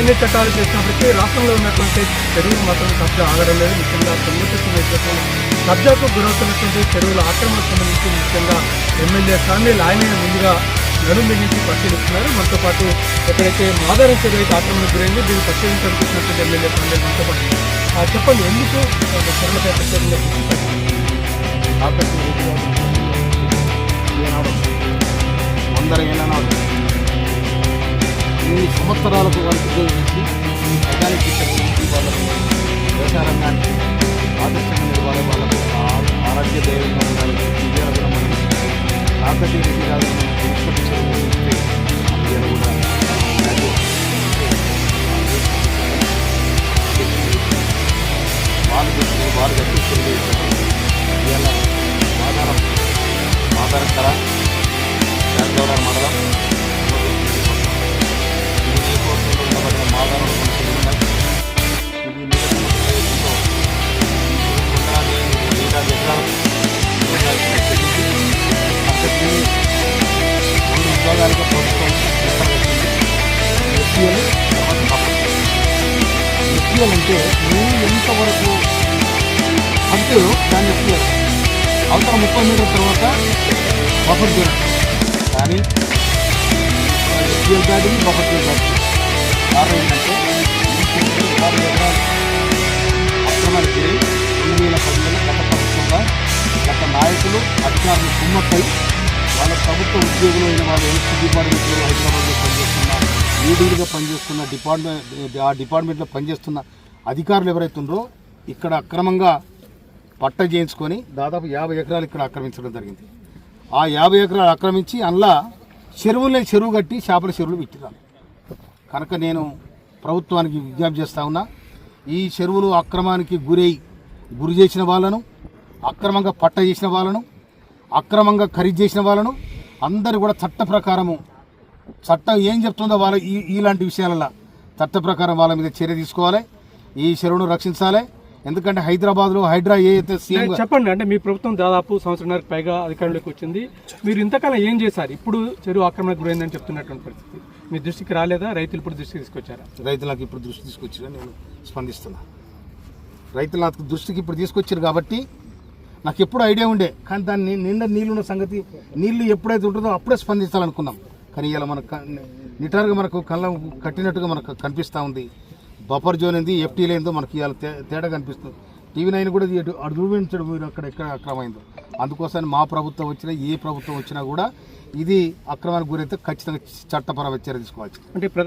ఎన్ని చట్టాలు చేసినప్పటికీ రాష్ట్రంలో ఉన్నటువంటి చెరువులు మాత్రం కబ్జా ఆగడం లేదు. ముఖ్యంగా తొమ్మిది నేతృత్వం కబ్జాకు గురవుతున్నటువంటి చెరువుల ఆక్రమణకు సంబంధించి ముఖ్యంగా ఎమ్మెల్యే సామ్యుల్ ఆయనే ముందుగా నడుం బిగించి పరిశీలిస్తున్నారు. మనతో పాటు ఎక్కడైతే మాదారం చెరువు అయితే ఆక్రమణకు గురైంది దీన్ని పరిశీలించాలని చూసినటువంటి ఎమ్మెల్యే సామ్యుల్ మనతో పాటు చెప్పండి, ఎందుకు చెరువులపై ప్రత్యేకంగా వందల ఏళ్ళ నాడు ఇన్ని సంవత్సరాలకు వాళ్ళు ఉపయోగించి ప్రజానికి వాళ్ళకు వ్యవసాయ రంగానికి ఆదర్శంగా నిలవాలి, వాళ్ళకు ఆరోగ్య ధైర్యంగా ఉండాలి. విజయాలు కూడా మనం కాకతీయ విజయాలు ఇస్తే విజయాలు కూడా వాళ్ళు గట్టి ఇవాళ మాదారం కర గౌరవ మండలం ఉండబడిన మాదారం ఇది ఏడాది ఎకరాలు అక్కడికి 2 విభాగాలుగా ప్రభుత్వం ఎఫ్టీఎల్ అంటే నీళ్ళు ఎంతవరకు అంటే దాన్ని ఎఫ్టీఎల్ అవతల 30 మీటర్ల తర్వాత బఫర్ జోన్ కానీ ఎఫ్టీఎల్ దాటిని బఫర్ జోన్ దాటి కారణం ఏంటంటే 6 ఎకరాలు అక్రమానికి గురి 2010లో గత ప్రభుత్వంగా గత నాయకులు అధికారులు కుమ్మక్కై వాళ్ళ ప్రభుత్వ ఉద్యోగులు అయిన వాళ్ళు ఎలక్ట్రిసిటీ డిపార్ట్మెంట్లో హైదరాబాద్లో పనిచేస్తున్న ఈడీలుగా పనిచేస్తున్న ఆ డిపార్ట్మెంట్లో పనిచేస్తున్న అధికారులు ఎవరైతే ఉన్నారో ఇక్కడ అక్రమంగా పట్ట చేయించుకొని దాదాపు 50 ఎకరాలు ఇక్కడ ఆక్రమించడం జరిగింది. ఆ 50 ఎకరాలు ఆక్రమించి అందులో చెరువు కట్టి చేపల చెరువులు పెట్టినారు. కనుక నేను ప్రభుత్వానికి విజ్ఞప్తి చేస్తా ఉన్నా, ఈ చెరువులు అక్రమానికి గురి చేసిన వాళ్ళను, అక్రమంగా పట్ట చేసిన వాళ్ళను, అక్రమంగా ఖరీదు చేసిన వాళ్ళను అందరూ కూడా చట్ట ప్రకారము చట్టం ఏం చెప్తుందో వాళ్ళ ఇలాంటి విషయాలలో చట్ట ప్రకారం వాళ్ళ మీద చర్య తీసుకోవాలి. ఈ చెరువును రక్షించాలి. ఎందుకంటే హైదరాబాద్లో హైడ్రా ఏదైతే సీఎం చెప్పండి, అంటే మీ ప్రభుత్వం దాదాపు సంవత్సరానికి పైగా అధికారంలోకి వచ్చింది. మీరు ఇంతకాలం ఏం చేశారు? ఇప్పుడు చెరువు ఆక్రమణకు గురైందని చెప్తున్నటువంటి పరిస్థితి మీ దృష్టికి రాలేదా? రైతులు ఇప్పుడు దృష్టికి తీసుకొచ్చారా? రైతులు నాకు ఇప్పుడు దృష్టి తీసుకొచ్చినా నేను స్పందిస్తున్నా. రైతులు నాకు దృష్టికి ఇప్పుడు తీసుకొచ్చారు కాబట్టి నాకు ఎప్పుడు ఐడియా ఉండే, కానీ దాన్ని నిండా నీళ్ళున్న సంగతి నీళ్లు ఎప్పుడైతే ఉంటుందో అప్పుడే స్పందించాలనుకున్నాం. కానీ ఇలా మనకు నిటారుగా మనకు కళ్ళ కట్టినట్టుగా మనకు కనిపిస్తూ ఉంది. బఫర్ జోన్ ఏంది, ఎఫ్టీలు ఏందో మనకి ఇవాళ తేడా కనిపిస్తుంది. టీవీ 9 కూడా అటు చూపించడం మీరు అక్కడ ఎక్కడ అక్రమైందో. అందుకోసమని మా ప్రభుత్వం వచ్చినా ఏ ప్రభుత్వం వచ్చినా కూడా ఇది అక్రమానికి గురైతే ఖచ్చితంగా చట్టపరమైన చర్య తీసుకోవచ్చు. అంటే